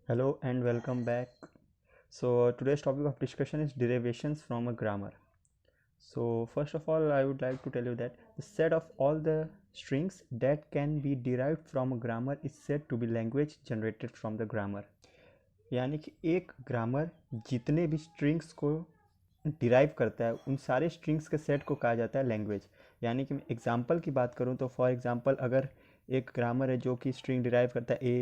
Hello and welcome back. So today's topic of discussion is derivations from a grammar. So first of all, I would like to tell you that the set of all the strings that can be derived from a grammar is said to be language generated from the grammar. यानी कि एक grammar जितने भी strings को derive करता है उन सारे स्ट्रिंग्स के सेट को कहा जाता है लैंग्वेज। यानी कि मैं एग्जांपल की बात करूं तो फॉर एग्जांपल अगर एक ग्रामर है जो कि स्ट्रिंग डिराइव करता है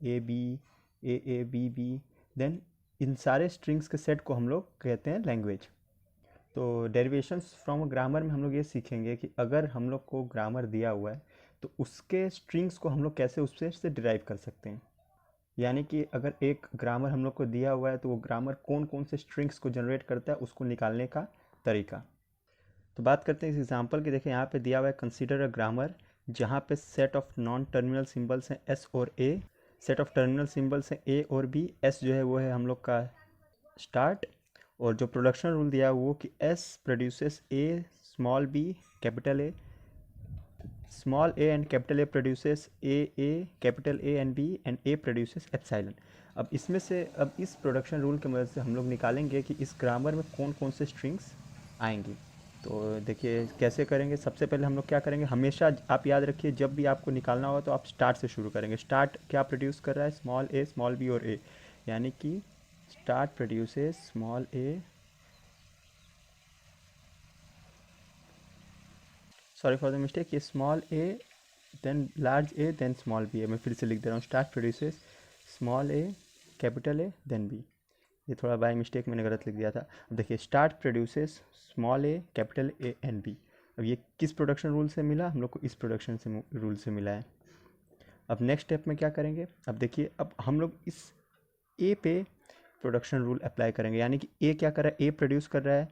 A B B B, then इन सारे स्ट्रिंग्स के सेट को हम लोग कहते हैं लैंग्वेज। तो डेरिवेशंस फ्रॉम अ ग्रामर में हम लोग ये सीखेंगे कि अगर हम लोग को ग्रामर दिया हुआ है तो उसके स्ट्रिंग्स को हम लोग कैसे उससे से डिराइव कर सकते हैं। यानी कि अगर एक ग्रामर हम लोग को दिया हुआ है तो वो ग्रामर कौन कौन से स्ट्रिंग्स को जनरेट करता है उसको निकालने का तरीका। तो बात करते हैं इस एग्जांपल की। देखिए यहाँ पे दिया हुआ है कंसीडर अ ग्रामर जहाँ पे set of non terminal symbols हैं एस और ए, सेट ऑफ टर्मिनल सिंबल्स हैं ए और बी। एस जो है वो है हम लोग का स्टार्ट, और जो प्रोडक्शन रूल दिया है वो कि S produces A small B capital A, small A and capital A produces A capital A and B, and A produces epsilon. अब इसमें से अब इस प्रोडक्शन रूल की मदद से हम लोग निकालेंगे कि इस ग्रामर में कौन कौन से स्ट्रिंग्स आएंगी। तो देखिए कैसे करेंगे। सबसे पहले हम लोग क्या करेंगे, हमेशा आप याद रखिए जब भी आपको निकालना होगा तो आप स्टार्ट से शुरू करेंगे। स्टार्ट क्या प्रोड्यूस कर रहा है, स्मॉल ए स्मॉल बी और ए, यानी कि start produces small A, sorry for the mistake, ये small A then large A then small B है। मैं फिर से लिख दे रहा हूँ, start produces small A capital A then B. ये थोड़ा बाय मिस्टेक मैंने गलत लिख दिया था। अब देखिए start produces small A capital A and B. अब ये किस प्रोडक्शन रूल से मिला हम लोग को, इस प्रोडक्शन से रूल से मिला है। अब नेक्स्ट स्टेप में क्या करेंगे, अब देखिए अब हम लोग इस ए पे प्रोडक्शन रूल अप्लाई करेंगे। यानी कि ए क्या कर रहा है, ए प्रोड्यूस कर रहा है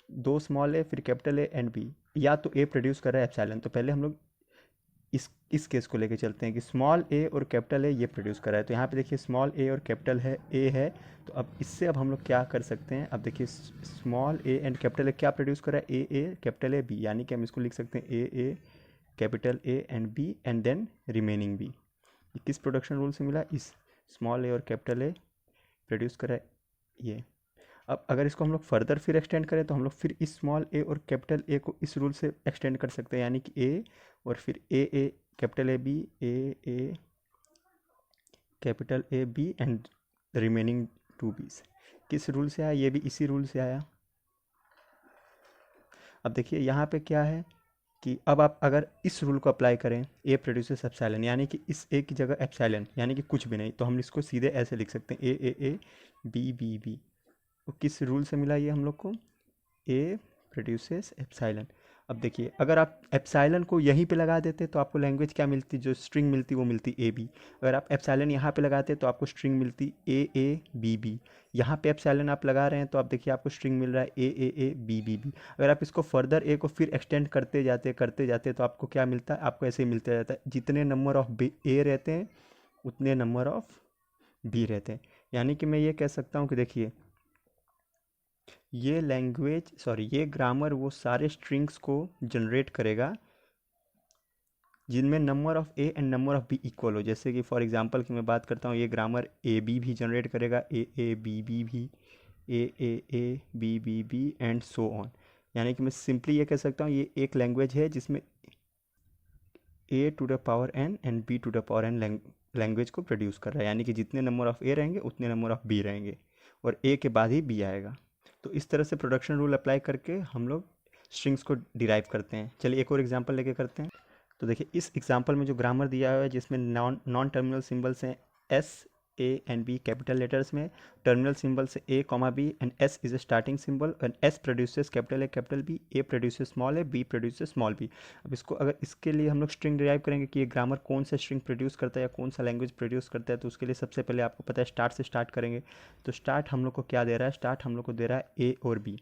दो स्मॉल ए फिर कैपिटल ए एंड बी, या तो ए प्रोड्यूस कर रहा है एप्सिलॉन। तो पहले हम लोग इस केस को लेके चलते हैं कि स्मॉल ए और कैपिटल ए ये प्रोड्यूस कर रहा है। तो यहाँ पे देखिए स्मॉल ए और कैपिटल है ए है, तो अब इससे अब हम लोग क्या कर सकते हैं। अब देखिए स्मॉल ए एंड कैपिटल ए क्या प्रोड्यूस कर रहा है, ए कैपिटल ए बी, यानी कि हम इसको लिख सकते हैं A capital A and B and then remaining B. किस प्रोडक्शन रूल से मिला, इस स्मॉल ए और कैपिटल ए प्रोड्यूस कर रहा है ये। अब अगर इसको हम लोग फर्दर फिर एक्सटेंड करें तो हम लोग फिर इस स्मॉल ए और कैपिटल ए को इस रूल से एक्सटेंड कर सकते हैं। यानी कि ए और फिर A capital A B, A capital A B and remaining two B's. किस रूल से आया, ये भी इसी रूल से आया। अब देखिए यहाँ पे क्या है कि अब आप अगर इस रूल को अप्लाई करें, ए प्रोड्यूसेस एप्सिलॉन, यानी कि इस ए की जगह एप्सिलॉन यानी कि कुछ भी नहीं, तो हम इसको सीधे ऐसे लिख सकते हैं ए बी बी बी। तो किस रूल से मिला ये हम लोग को, ए प्रोड्यूसेस एप्सिलॉन। अब देखिए अगर आप एप्सिलॉन को यहीं पे लगा देते तो आपको लैंग्वेज क्या मिलती, जो स्ट्रिंग मिलती वो मिलती ए बी। अगर आप एप्सिलॉन यहाँ पे लगाते तो आपको स्ट्रिंग मिलती ए बी बी। यहाँ पे एप्सिलॉन आप लगा रहे हैं तो आप देखिए आपको स्ट्रिंग मिल रहा है ए बी बी बी। अगर आप इसको फर्दर ए को फिर एक्सटेंड करते जाते तो आपको क्या मिलता है, आपको ऐसे ही मिलता जाता है। जितने नंबर ऑफ ए रहते हैं उतने नंबर ऑफ बी रहते हैं। यानी कि मैं ये कह सकता हूँ कि देखिए ये ग्रामर वो सारे स्ट्रिंग्स को जनरेट करेगा जिनमें number of A and number of B equal हो। जैसे कि फॉर एग्जांपल की मैं बात करता हूँ, ये ग्रामर ए बी भी जनरेट करेगा, ए बी बी भी, A B B and so on. यानी कि मैं सिंपली ये कह सकता हूँ ये एक लैंग्वेज है जिसमें A to the power N and B to the power N language को प्रोड्यूस कर रहा है। यानी कि जितने नंबर ऑफ ए रहेंगे उतने नंबर ऑफ बी रहेंगे, और ए के बाद ही बी आएगा। तो इस तरह से प्रोडक्शन रूल अप्लाई करके हम लोग स्ट्रिंग्स को डिराइव करते हैं। चलिए एक और एग्जांपल लेके करते हैं। तो देखिए इस एग्जांपल में जो ग्रामर दिया हुआ है जिसमें नॉन टर्मिनल सिंबल्स हैं S A and B capital letters में, टर्मिनल सिंबल से A comma B, and S is a starting symbol, and S produces capital A capital B, A produces small A, B produces small B. अब इसको अगर इसके लिए हम लोग string derive करेंगे कि ये ग्रामर कौन सा स्ट्रिंग प्रोड्यूस करता है या कौन सा लैंग्वेज प्रोड्यूस करता है, तो उसके लिए सबसे पहले आपको पता है स्टार्ट से स्टार्ट करेंगे। तो स्टार्ट हम लोग को क्या दे रहा है, स्टार्ट हम लोग को दे रहा है ए और बी।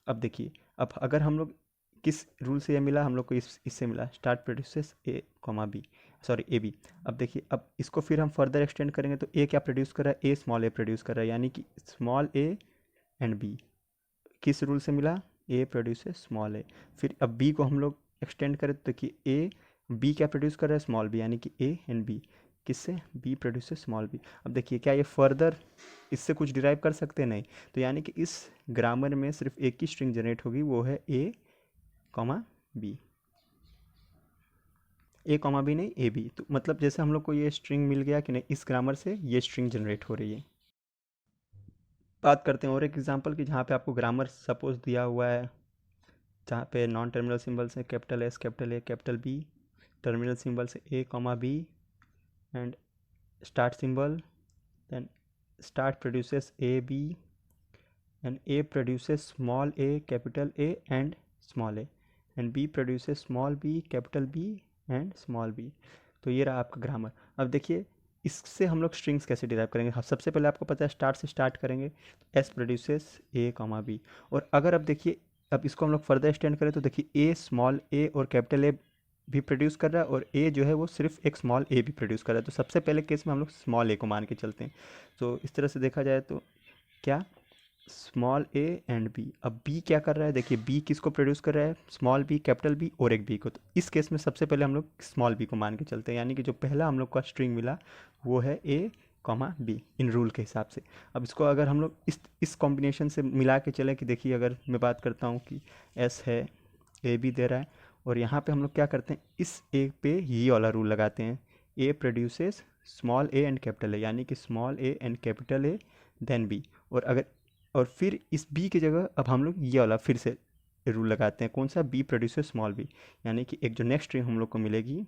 अब देखिए अब अगर हम लोग किस रूल से ये मिला हम लोग को, इससे मिला start produces A comma B, sorry A B. अब देखिए अब इसको फिर हम फर्दर एक्सटेंड करेंगे तो ए क्या प्रोड्यूस कर रहा है, ए स्मॉल ए प्रोड्यूस कर रहा है। यानी कि स्मॉल ए एंड बी किस रूल से मिला, ए प्रोड्यूसेस स्मॉल ए। फिर अब बी को हम लोग एक्सटेंड करें तो देखिए ए बी क्या प्रोड्यूस कर रहा है, स्मॉल बी, यानी कि ए एंड बी। किससे, बी प्रोड्यूसेस स्मॉल बी। अब देखिए क्या ये फर्दर इससे कुछ डिराइव कर सकते हैं, नहीं। तो यानी कि इस ग्रामर में सिर्फ एक ही स्ट्रिंग जनरेट होगी, वो है ए कॉमा बी, ए कॉमा बी नहीं, ए बी। तो मतलब जैसे हम लोग को ये स्ट्रिंग मिल गया कि नहीं, इस ग्रामर से ये स्ट्रिंग जनरेट हो रही है। बात करते हैं और एक एग्जांपल की, जहाँ पे आपको ग्रामर सपोज दिया हुआ है, जहाँ पे नॉन टर्मिनल सिंबल्स हैं capital S, capital A, capital B, terminal symbols A comma B and start symbol, then start produces a b and a produces small a capital A and small a and b produces small b capital B and small b। तो ये रहा आपका grammar. अब देखिए इससे हम लोग strings कैसे डिराइव करेंगे। हाँ, सबसे पहले आपको पता है स्टार्ट से स्टार्ट करेंगे, S produces A comma B. और अगर अब देखिए अब इसको हम लोग फर्दर एक्सटेंड करें तो देखिए ए स्मॉल ए और कैपिटल ए भी प्रोड्यूस कर रहा है और ए जो है वो सिर्फ एक स्मॉल ए भी प्रोड्यूस कर रहा है। तो सबसे पहले केस में हम लोग स्मॉल ए को मान के चलते हैं। तो इस तरह से देखा जाए तो क्या, स्मॉल ए एंड बी। अब बी क्या कर रहा है, देखिए बी किसको प्रोड्यूस कर रहा है, स्मॉल बी, कैपिटल बी और एक बी को। तो इस केस में सबसे पहले हम लोग स्मॉल बी को मान के चलते हैं, यानी कि जो पहला हम लोग का स्ट्रिंग मिला वो है ए कॉमा बी इन रूल के हिसाब से। अब इसको अगर हम लोग इस कॉम्बिनेशन से मिला के चलें कि देखिए अगर मैं बात करता हूँ कि एस है, ए बी दे रहा है और यहाँ पे हम लोग क्या करते हैं, इस ए पे ये वाला रूल लगाते हैं, A produces small A and capital A, यानी कि small A and capital A then B. और फिर इस बी की जगह अब हम लोग ये वाला फिर से रूल लगाते हैं, कौन सा, बी प्रोड्यूसेस स्मॉल बी। यानी कि एक जो नेक्स्ट स्ट्रिंग हम लोग को मिलेगी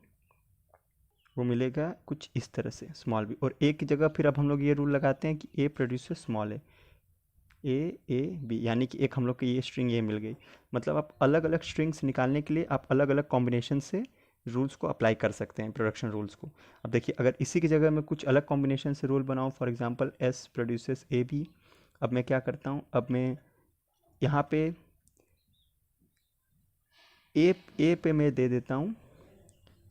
वो मिलेगा कुछ इस तरह से, स्मॉल बी। और ए की जगह फिर अब हम लोग ये रूल लगाते हैं कि A produces small A, A B, यानी कि एक हम लोग की ये स्ट्रिंग ये मिल गई। मतलब आप अलग अलग स्ट्रिंग्स निकालने के लिए आप अलग अलग कॉम्बिनेशन से रूल्स को अप्लाई कर सकते हैं, प्रोडक्शन रूल्स को। अब देखिए अगर इसी की जगह मैं कुछ अलग कॉम्बिनेशन से रूल बनाऊँ, for example S produces A B. अब मैं क्या करता हूँ, अब मैं यहाँ पे ए पे मैं दे देता हूँ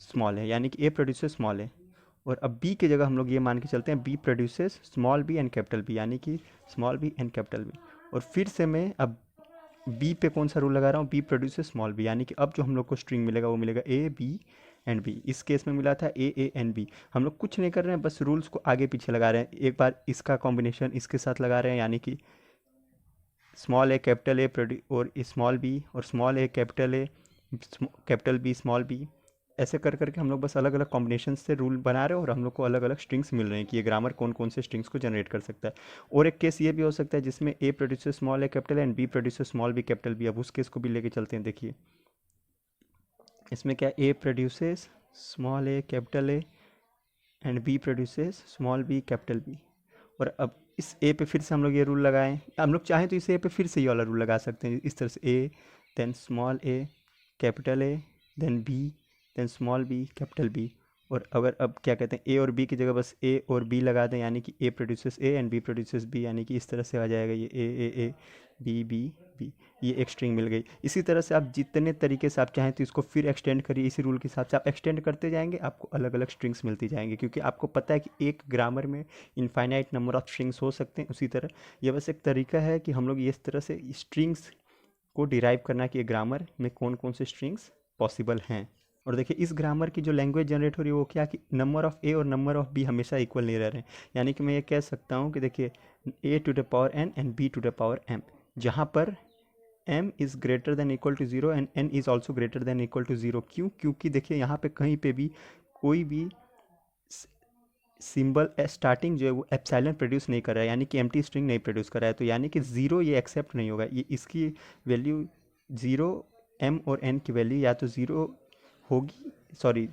स्मॉल है, यानी कि ए प्रोड्यूसेस स्मॉल है। और अब बी की जगह हम लोग ये मान के चलते हैं B produces small B and capital B, यानी कि small B and capital B. और फिर से मैं अब बी पे कौन सा रूल लगा रहा हूँ, बी प्रोड्यूसेस स्मॉल बी, यानी कि अब जो हम लोग को स्ट्रिंग मिलेगा वो मिलेगा ए बी एंड बी। इस केस में मिला था ए एंड बी। हम लोग कुछ नहीं कर रहे हैं, बस रूल्स को आगे पीछे लगा रहे हैं, एक बार इसका कॉम्बिनेशन इसके साथ लगा रहे हैं, यानी कि स्मॉल ए कैपिटल ए और स्मॉल बी और small A capital B small B. ऐसे कर करके हम लोग बस अलग अलग कॉम्बिनेशन से रूल बना रहे हैं और हम लोग को अलग अलग स्ट्रिंग्स मिल रहे हैं कि ये ग्रामर कौन कौन से स्ट्रिंग्स को जनरेट कर सकता है। और एक केस ये भी हो सकता है जिसमें A produces small A capital and B produces small B capital B. अब उस केस को भी लेके चलते हैं। देखिए इसमें क्या, A produces small A capital A and B produces small B capital B. और अब इस ए पे फिर से हम लोग ये रूल लगाएं, हम लोग चाहें तो इस ए पे फिर से ये वाला रूल लगा सकते हैं इस तरह से, A then small A capital A then B then small B capital B. और अगर अब क्या कहते हैं, ए और बी की जगह बस ए और बी लगा दें, यानी कि A produces A and B produces B, यानी कि इस तरह से आ जाएगा ये ए बी बी बी। ये एक स्ट्रिंग मिल गई। इसी तरह से आप जितने तरीके से आप चाहें तो इसको फिर एक्सटेंड करिए, इसी रूल के हिसाब से आप एक्सटेंड करते जाएंगे, आपको अलग अलग स्ट्रिंग्स मिलती जाएंगी, क्योंकि आपको पता है कि एक ग्रामर में इनफाइनाइट नंबर ऑफ स्ट्रिंग्स हो सकते हैं। उसी तरह यह बस एक तरीका है कि हम लोग इस तरह से स्ट्रिंग्स को डिराइव करना कि ग्रामर में कौन कौन से स्ट्रिंग्स पॉसिबल हैं। और देखिए इस ग्रामर की जो लैंग्वेज जनरेट हो रही है वो क्या, कि नंबर ऑफ ए और नंबर ऑफ बी हमेशा इक्वल नहीं रह रहे हैं। यानी कि मैं ये कह सकता हूँ कि देखिए A to the power N and B to the power M, जहाँ पर m is greater than equal to zero and n is also greater than equal to zero. क्यों, क्योंकि देखिए यहाँ पे कहीं पे भी कोई भी सिंबल स्टार्टिंग जो है वो एप्सिलॉन प्रोड्यूस नहीं कर रहा है, यानी कि एम्प्टी स्ट्रिंग नहीं प्रोड्यूस कर रहा है। तो यानी कि ज़ीरो ये एक्सेप्ट नहीं होगा, ये इसकी वैल्यू ज़ीरो, m और n की वैल्यू या तो ज़ीरो होगी, सॉरी,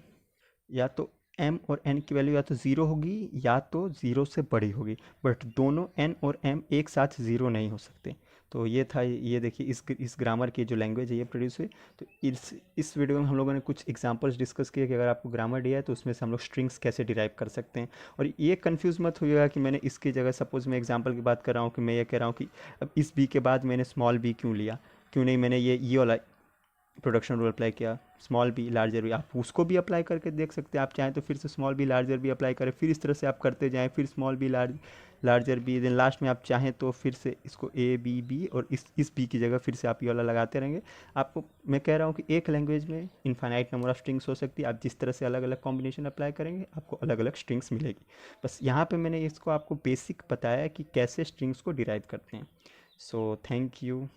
या तो m और n की वैल्यू या तो ज़ीरो होगी या तो ज़ीरो से बड़ी होगी, बट दोनों n और m एक साथ ज़ीरो नहीं हो सकते। तो ये था, ये देखिए इस ग्रामर की जो लैंग्वेज है ये प्रोड्यूस हुई। तो इस वीडियो में हम लोगों ने कुछ एग्जांपल्स डिस्कस किए कि अगर आपको ग्रामर दिया है तो उसमें से हम लोग स्ट्रिंग्स कैसे डिराइव कर सकते हैं। और ये कंफ्यूज मत होइएगा कि मैंने इसकी जगह, सपोज मैं एग्जांपल की बात कर रहा हूँ कि मैं ये कह रहा हूँ कि अब इस बी के बाद मैंने स्मॉल बी क्यों लिया, क्यों नहीं मैंने ये वाला प्रोडक्शन रूल अप्लाई किया, स्मॉल बी लार्जर बी। आप उसको भी अप्लाई करके देख सकते हैं, आप चाहें तो फिर से small B larger B apply करें, फिर इस तरह से आप करते जाएं, फिर small B large larger B, then last में आप चाहें तो फिर से इसको ए बी बी, और इस बी की जगह फिर से आप ये वाला लगाते रहेंगे। आपको मैं कह रहा हूँ कि एक लैंग्वेज में इनफाइनाइट नंबर ऑफ स्ट्रिंग्स हो सकती है, आप जिस तरह से अलग अलग कॉम्बिनेशन अप्लाई करेंगे आपको अलग अलग स्ट्रिंग्स मिलेगी। बस यहाँ पे मैंने इसको आपको बेसिक बताया कि कैसे स्ट्रिंग्स को डिराइव करते हैं। So thank you.